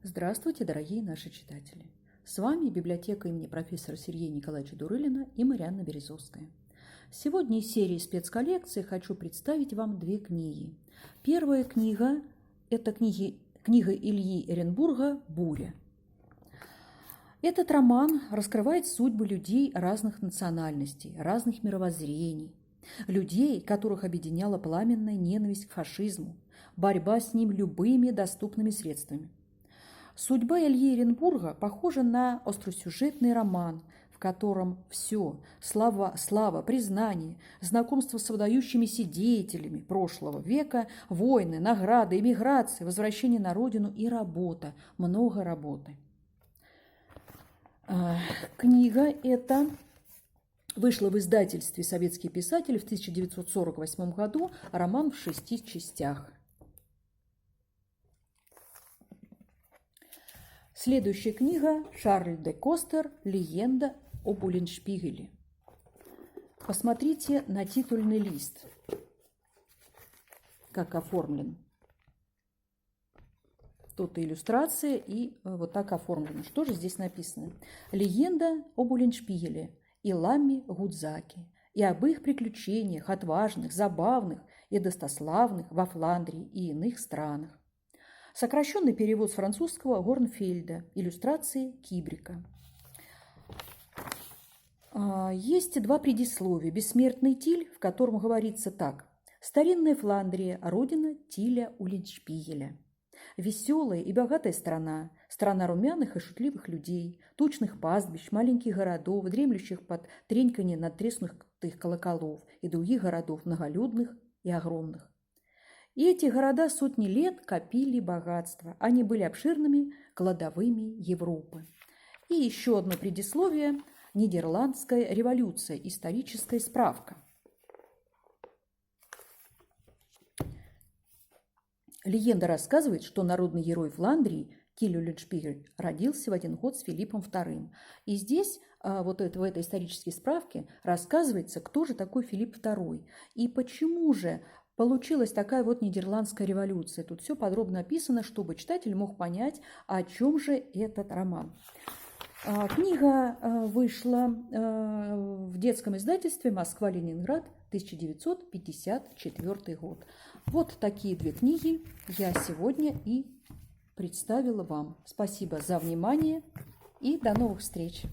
Здравствуйте, дорогие наши читатели! С вами библиотека имени профессора Сергея Николаевича Дурылина и Марианна Березовская. Сегодня из серии спецколлекции хочу представить вам две книги. Первая книга – это книга Ильи Эренбурга «Буря». Этот роман раскрывает судьбы людей разных национальностей, разных мировоззрений, людей, которых объединяла пламенная ненависть к фашизму, борьба с ним любыми доступными средствами. Судьба Ильи Эренбурга похожа на остросюжетный роман, в котором все – слава, признание, знакомство с выдающимися деятелями прошлого века, войны, награды, эмиграция, возвращение на родину и работа, много работы. Книга эта вышла в издательстве «Советский писатель» в 1948 году, роман в 6 частях. Следующая книга Шарль де Костер «Легенда об Улленшпигеле». Посмотрите на титульный лист, как оформлен. Тут иллюстрация и вот так оформлено. Что же здесь написано? «Легенда об Улленшпигеле и Ламме Гудзаке, и об их приключениях, отважных, забавных и достославных во Фландрии и иных странах». Сокращенный перевод с французского Горнфельда, иллюстрации Кибрика. Есть два предисловия. «Бессмертный Тиль», в котором говорится так. «Старинная Фландрия, родина Тиля Улленшпигеля. Веселая и богатая страна, страна румяных и шутливых людей, тучных пастбищ, маленьких городов, дремлющих под треньканье надтреснутых колоколов и других городов, многолюдных и огромных. И эти города сотни лет копили богатство. Они были обширными кладовыми Европы». И еще одно предисловие – «Нидерландская революция. Историческая справка». Легенда рассказывает, что народный герой Фландрии Тиль Улленшпигель родился в один год с Филиппом II. И здесь, в этой исторической справке, рассказывается, кто же такой Филипп II и почему же получилась такая вот Нидерландская революция. Тут все подробно описано, чтобы читатель мог понять, о чем же этот роман. Книга вышла в детском издательстве «Москва-Ленинград», 1954 год. Вот такие две книги я сегодня и представила вам. Спасибо за внимание и до новых встреч!